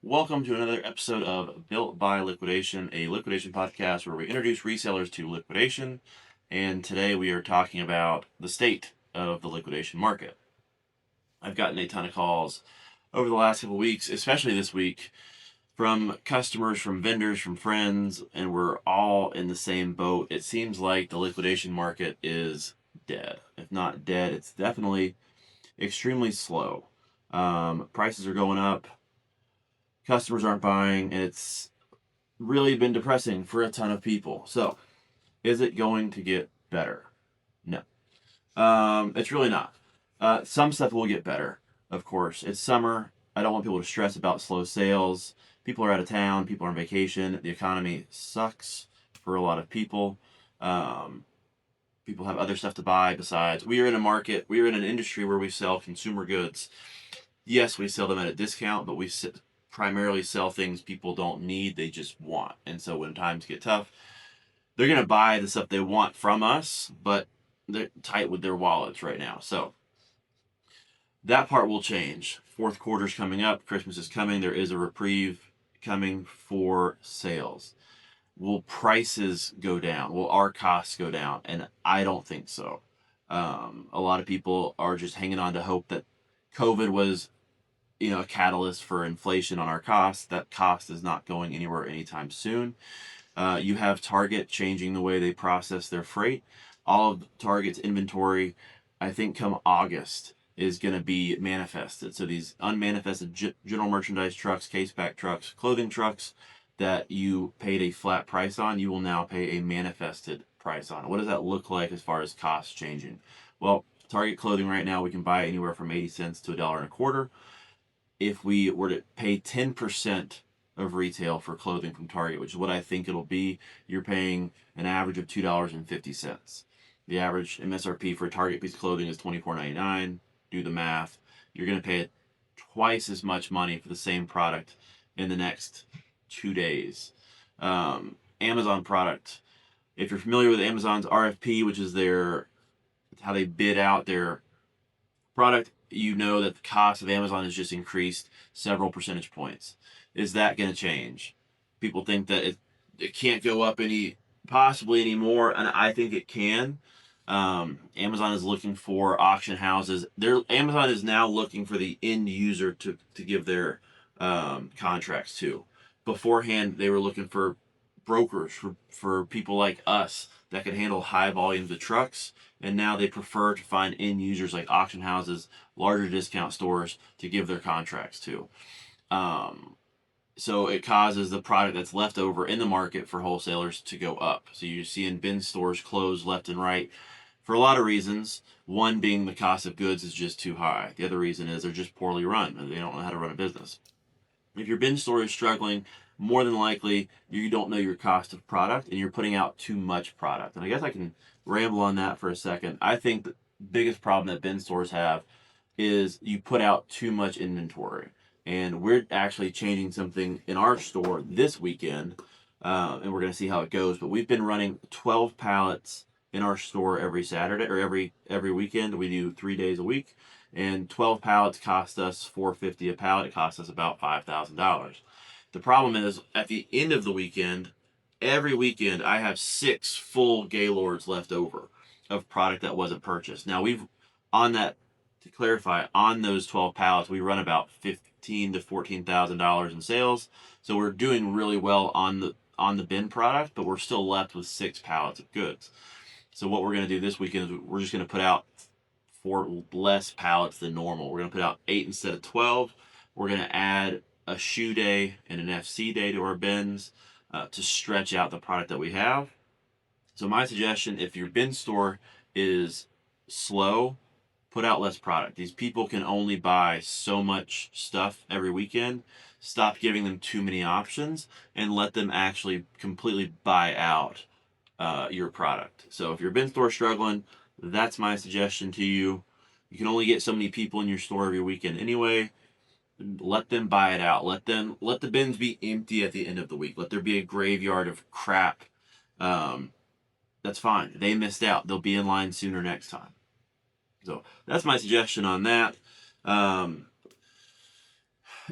Welcome to another episode of Built by Liquidation, a liquidation podcast where we introduce resellers to liquidation. And today we are talking about the state of the liquidation market. I've gotten a ton of calls over the last couple of weeks, especially this week, from customers, from vendors, from friends, and we're all in the same boat. It seems like the liquidation market is dead. If not dead, it's definitely extremely slow. Prices are going up, customers aren't buying, and it's really been depressing for a ton of people. So, is it going to get better? No. It's really not. Some stuff will get better, of course. It's summer. I don't want people to stress about slow sales. People are out of town. People are on vacation. The economy sucks for a lot of people. Um, People have other stuff to buy besides. We are in a market, we are in an industry where we sell consumer goods. Yes, we sell them at a discount, but we primarily sell things people don't need, they just want. And so when times get tough, they're going to buy the stuff they want from us, but they're tight with their wallets right now. So that part will change. Fourth quarter's coming up, Christmas is coming, there is a reprieve coming for sales. Will prices go down? Will our costs go down? And I don't think so. A lot of people are just hanging on to hope that COVID was, a catalyst for inflation on our costs. That cost is not going anywhere anytime soon. You have Target changing the way they process their freight. All of Target's inventory, I think, come August, is going to be manifested. So these unmanifested general merchandise trucks, case pack trucks, clothing trucks that you paid a flat price on, you will now pay a manifested price on. What does that look like as far as costs changing? Well, Target clothing right now, we can buy anywhere from 80 cents to $1.25. If we were to pay 10% of retail for clothing from Target, which is what I think it'll be, you're paying an average of $2.50. The average MSRP for a Target piece of clothing is $24.99. Do the math. You're going to pay twice as much money for the same product in the next 2 days. Amazon product. If you're familiar with Amazon's RFP, which is how they bid out their product, you know that the cost of Amazon has just increased several percentage points. Is that going to change? People think that it can't go up possibly anymore, and I think it can. Amazon is looking for auction houses. Amazon is now looking for the end user to give their contracts to. Beforehand, they were looking for brokers, for people like us that could handle high volumes of trucks, and now they prefer to find end users like auction houses, larger discount stores to give their contracts to. So it causes the product that's left over in the market for wholesalers to go up. So you're seeing bin stores close left and right for a lot of reasons. One being the cost of goods is just too high. The other reason is they're just poorly run and they don't know how to run a business. If your bin store is struggling, more than likely you don't know your cost of product and you're putting out too much product. And I guess I can ramble on that for a second. I think the biggest problem that bin stores have is you put out too much inventory. And we're actually changing something in our store this weekend, and we're going to see how it goes. But we've been running 12 pallets in our store every Saturday, or every weekend. We do 3 days a week, and 12 pallets cost us $4.50 a pallet. It costs us about $5,000. The problem is at the end of the weekend, every weekend I have 6 full Gaylords left over of product that wasn't purchased. Now to clarify, on those 12 pallets, we run about $15,000 to $14,000 in sales. So we're doing really well on the bin product, but we're still left with 6 pallets of goods. So what we're going to do this weekend is we're just going to put out 4 less pallets than normal. We're going to put out 8 instead of 12. We're going to add a shoe day and an FC day to our bins to stretch out the product that we have. So my suggestion, if your bin store is slow, put out less product. These people can only buy so much stuff every weekend. Stop giving them too many options and let them actually completely buy out your product. So if your bin store is struggling, that's my suggestion to you. You can only get so many people in your store every weekend anyway. Let them buy it out. Let the bins be empty at the end of the week. Let there be a graveyard of crap. That's fine. They missed out. They'll be in line sooner next time. So that's my suggestion on that.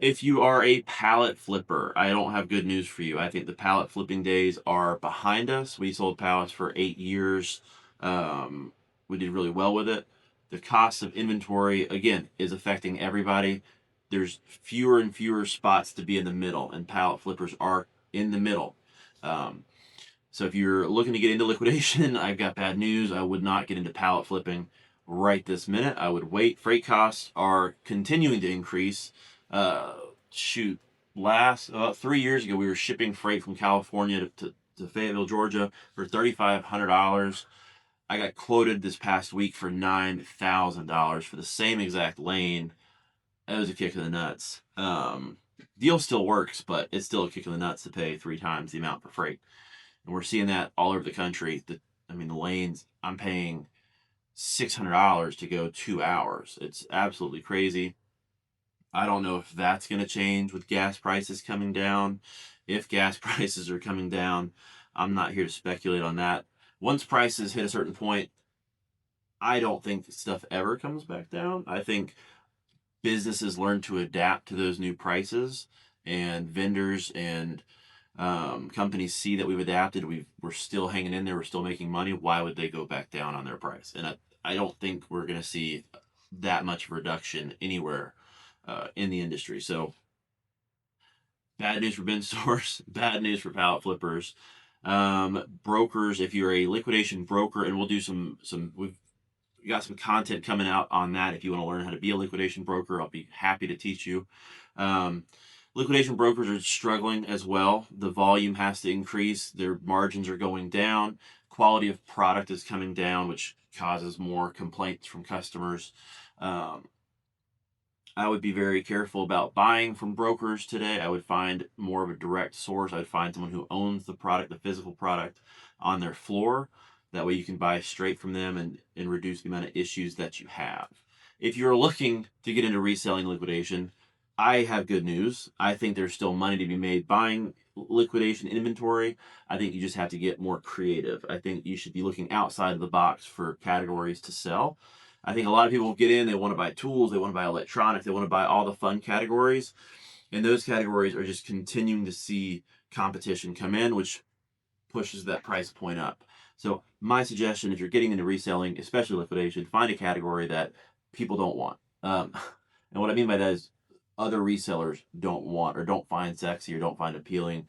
if you are a pallet flipper, I don't have good news for you. I think the pallet flipping days are behind us. We sold pallets for 8 years. Um, we did really well with it. The cost of inventory, again, is affecting everybody. There's fewer and fewer spots to be in the middle, and pallet flippers are in the middle. Um, so if you're looking to get into liquidation, I've got bad news. I would not get into pallet flipping right this minute. I would wait. Freight costs are continuing to increase. Uh, shoot, last 3 years ago, we were shipping freight from California to Fayetteville, Georgia for $3,500. I got quoted this past week for $9,000 for the same exact lane. That was a kick in the nuts. Deal still works, but it's still a kick in the nuts to pay 3 times the amount for freight. And we're seeing that all over the country. The lanes, I'm paying $600 to go 2 hours. It's absolutely crazy. I don't know if that's going to change with gas prices coming down. If gas prices are coming down, I'm not here to speculate on that. Once prices hit a certain point, I don't think stuff ever comes back down. I think businesses learn to adapt to those new prices, and vendors and companies see that we've adapted. We're still hanging in there. We're still making money. Why would they go back down on their price? And I don't think we're going to see that much reduction anywhere in the industry. So bad news for bin stores, bad news for pallet flippers. Brokers, if you're a liquidation broker, and we'll do we've got some content coming out on that. If you want to learn how to be a liquidation broker, I'll be happy to teach you. Um, Liquidation brokers are struggling as well. The volume has to increase. Their margins are going down. Quality of product is coming down, which causes more complaints from customers. Um, I would be very careful about buying from brokers today. I would find more of a direct source. I'd find someone who owns the product, the physical product, on their floor. That way you can buy straight from them and reduce the amount of issues that you have. If you're looking to get into reselling liquidation, I have good news. I think there's still money to be made buying liquidation inventory. I think you just have to get more creative. I think you should be looking outside of the box for categories to sell. I think a lot of people get in, they want to buy tools, they want to buy electronics, they want to buy all the fun categories. And those categories are just continuing to see competition come in, which pushes that price point up. So my suggestion, if you're getting into reselling, especially liquidation, find a category that people don't want. And what I mean by that is other resellers don't want or don't find sexy or don't find appealing.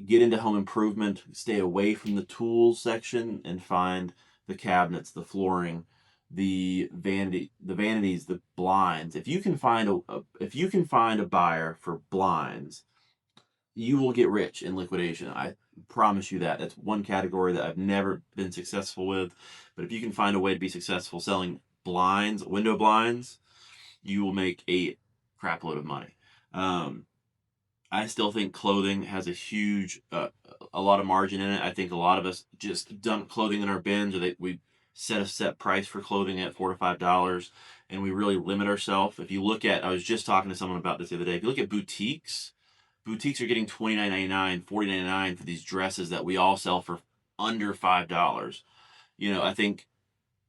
Get into home improvement, stay away from the tools section, and find the cabinets, the flooring, the vanities, the blinds. If you can find a buyer for blinds, you will get rich in liquidation. I promise you that. That's one category that I've never been successful with. But if you can find a way to be successful selling blinds, window blinds, you will make a crap load of money. I still think clothing has a lot of margin in it. I think a lot of us just dump clothing in our bins, or we set a set price for clothing at $4 to $5, and we really limit ourselves. If you look at, I was just talking to someone about this the other day. If you look at boutiques are getting $29.99, $40.99 for these dresses that we all sell for under $5. I think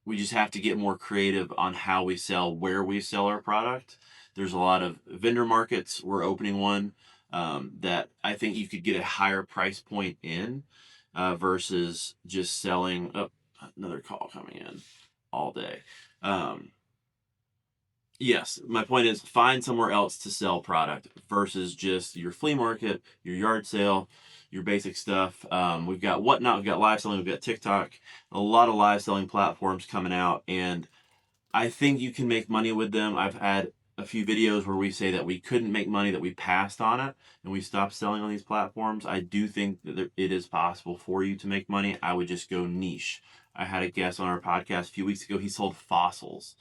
we just have to get more creative on how we sell, where we sell our product. There's a lot of vendor markets. We're opening one that I think you could get a higher price point in versus just selling. Oh, another call coming in all day. Yes, my point is find somewhere else to sell product versus just your flea market, your yard sale, your basic stuff. We've got Whatnot, we've got live selling, we've got TikTok, a lot of live selling platforms coming out, and I think you can make money with them. I've had a few videos where we say that we couldn't make money, that we passed on it, and we stopped selling on these platforms. I do think that it is possible for you to make money. I would just go niche. I had a guest on our podcast a few weeks ago. He sold fossils.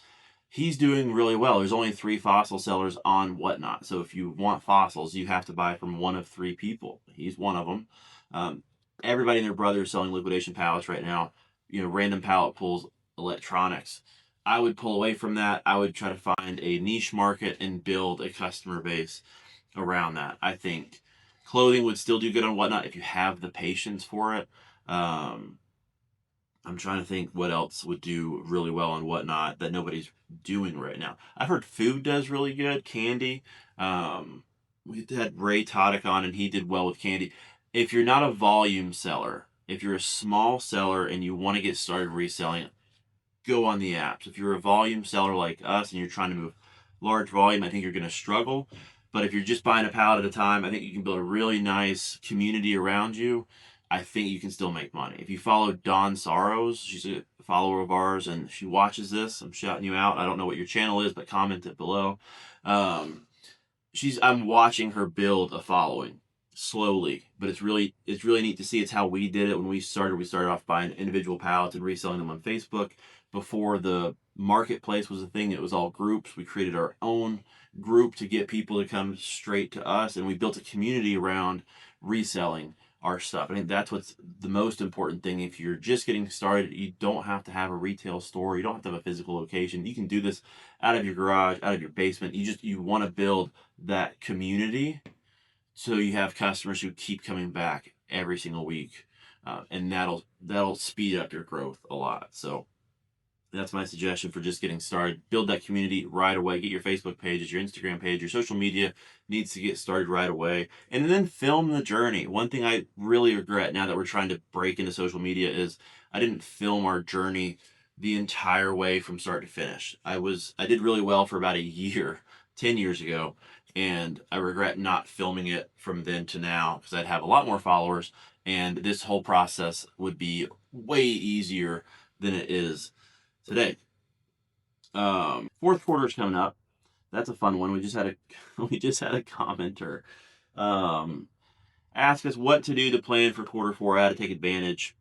He's doing really well. There's only 3 fossil sellers on Whatnot. So if you want fossils, you have to buy from one of 3 people. He's one of them. Everybody and their brother is selling liquidation pallets right now. Random pallet pulls, electronics. I would pull away from that. I would try to find a niche market and build a customer base around that. I think clothing would still do good on Whatnot if you have the patience for it. I'm trying to think what else would do really well and whatnot that nobody's doing right now. I've heard food does really good, candy. We had Ray Todick on, and he did well with candy. If you're not a volume seller, if you're a small seller and you want to get started reselling, go on the apps. If you're a volume seller like us and you're trying to move large volume, I think you're going to struggle. But if you're just buying a pallet at a time, I think you can build a really nice community around you. I think you can still make money. If you follow Dawn Sorrows, she's a follower of ours, and she watches this. I'm shouting you out. I don't know what your channel is, but comment it below. Um, I'm watching her build a following slowly, but it's really neat to see. It's how we did it when we started. We started off buying individual pallets and reselling them on Facebook. Before the marketplace was a thing, it was all groups. We created our own group to get people to come straight to us, and we built a community around reselling our stuff. I think that's what's the most important thing. If you're just getting started, you don't have to have a retail store. You don't have to have a physical location. You can do this out of your garage, out of your basement. You want to build that community so you have customers who keep coming back every single week, and that'll speed up your growth a lot. So that's my suggestion for just getting started. Build that community right away. Get your Facebook pages, your Instagram page, your social media needs to get started right away. And then film the journey. One thing I really regret now that we're trying to break into social media is I didn't film our journey the entire way from start to finish. I did really well for about a year, 10 years ago, and I regret not filming it from then to now because I'd have a lot more followers and this whole process would be way easier than it is today. Fourth quarter is coming up. That's a fun one. We just had a we just had a commenter um, ask us what to do to plan for quarter four, how to take advantage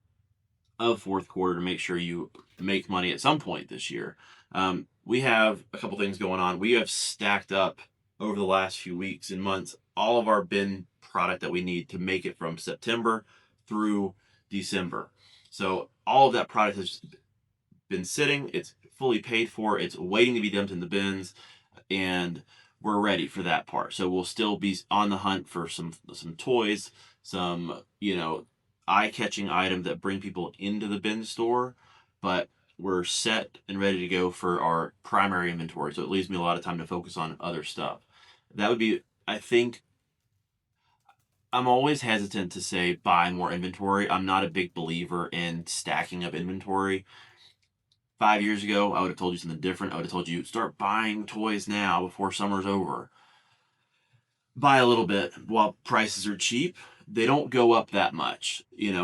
of fourth quarter to make sure you make money at some point this year. We have a couple things going on. We have stacked up over the last few weeks and months all of our bin product that we need to make it from September through December. So all of that product has been sitting. It's fully paid for. It's waiting to be dumped in the bins, and we're ready for that part. So we'll still be on the hunt for some toys, some eye-catching items that bring people into the bin store, but we're set and ready to go for our primary inventory. So it leaves me a lot of time to focus on other stuff. That would be, I think, I'm always hesitant to say buy more inventory. I'm not a big believer in stacking up inventory. 5 years ago, I would have told you something different. I would have told you start buying toys now before summer's over. Buy a little bit while prices are cheap. They don't go up that much.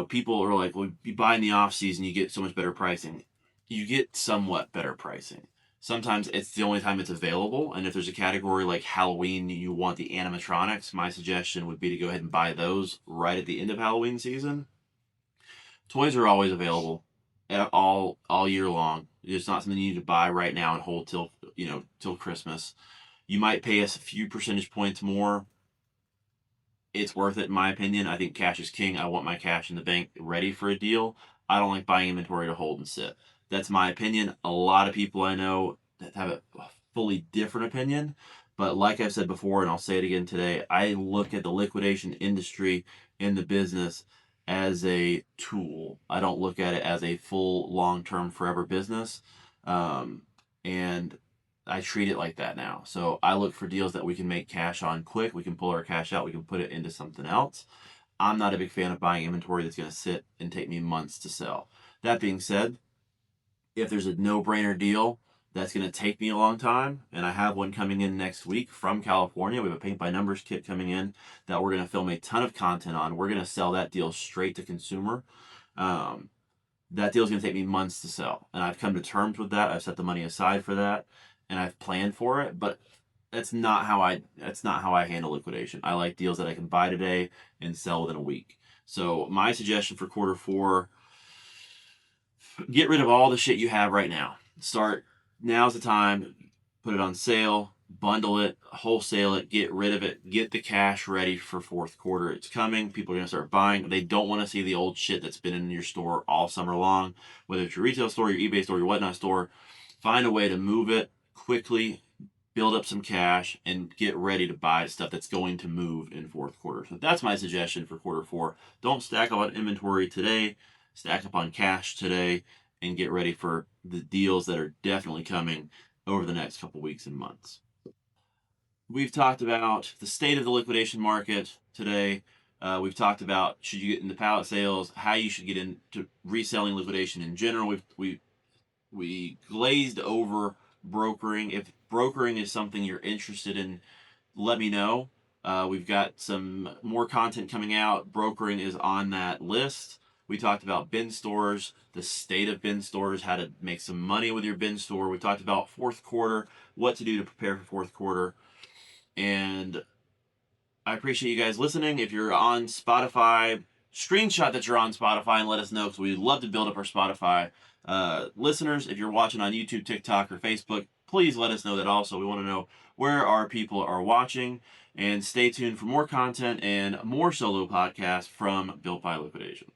People are like, well, you buy in the off season, you get so much better pricing. You get somewhat better pricing. Sometimes it's the only time it's available. And if there's a category like Halloween, you want the animatronics, my suggestion would be to go ahead and buy those right at the end of Halloween season. Toys are always available all year long. It's not something you need to buy right now and hold till Christmas. You might pay us a few percentage points more. It's worth it in my opinion. I think cash is king. I want my cash in the bank ready for a deal. I don't like buying inventory to hold and sit. That's my opinion. A lot of people I know that have a fully different opinion. But like I've said before, and I'll say it again today, I look at the liquidation industry in the business as a tool. I don't look at it as a full long-term forever business. And I treat it like that now. So I look for deals that we can make cash on quick. We can pull our cash out. We can put it into something else. I'm not a big fan of buying inventory that's going to sit and take me months to sell. That being said, if there's a no-brainer deal that's going to take me a long time, and I have one coming in next week from California. We have a paint by numbers kit coming in that we're going to film a ton of content on. We're going to sell that deal straight to consumer. That deal is going to take me months to sell, and I've come to terms with that. I've set the money aside for that, and I've planned for it. But that's not how I handle liquidation. I like deals that I can buy today and sell within a week. So my suggestion for quarter four: get rid of all the shit you have right now. Now's the time. Put it on sale, bundle it, wholesale it, get rid of it, get the cash ready for fourth quarter. It's coming. People are going to start buying. They don't want to see the old shit that's been in your store all summer long, whether it's your retail store, your eBay store, your whatnot store. Find a way to move it quickly, build up some cash, and get ready to buy stuff that's going to move in fourth quarter. So that's my suggestion for quarter four. Don't stack a lot of inventory today. stack up on cash today, and get ready for the deals that are definitely coming over the next couple weeks and months. We've talked about the state of the liquidation market today. We've talked about should you get into pallet sales, how you should get into reselling liquidation in general. We glazed over brokering. If brokering is something you're interested in, let me know. We've got some more content coming out. Brokering is on that list. We talked about bin stores, the state of bin stores, how to make some money with your bin store. We talked about fourth quarter, what to do to prepare for fourth quarter. And I appreciate you guys listening. If you're on Spotify, screenshot that you're on Spotify and let us know, because we'd love to build up our Spotify listeners. If you're watching on YouTube, TikTok, or Facebook, please let us know that also. We want to know where our people are watching. And stay tuned for more content and more solo podcasts from Built by Liquidation.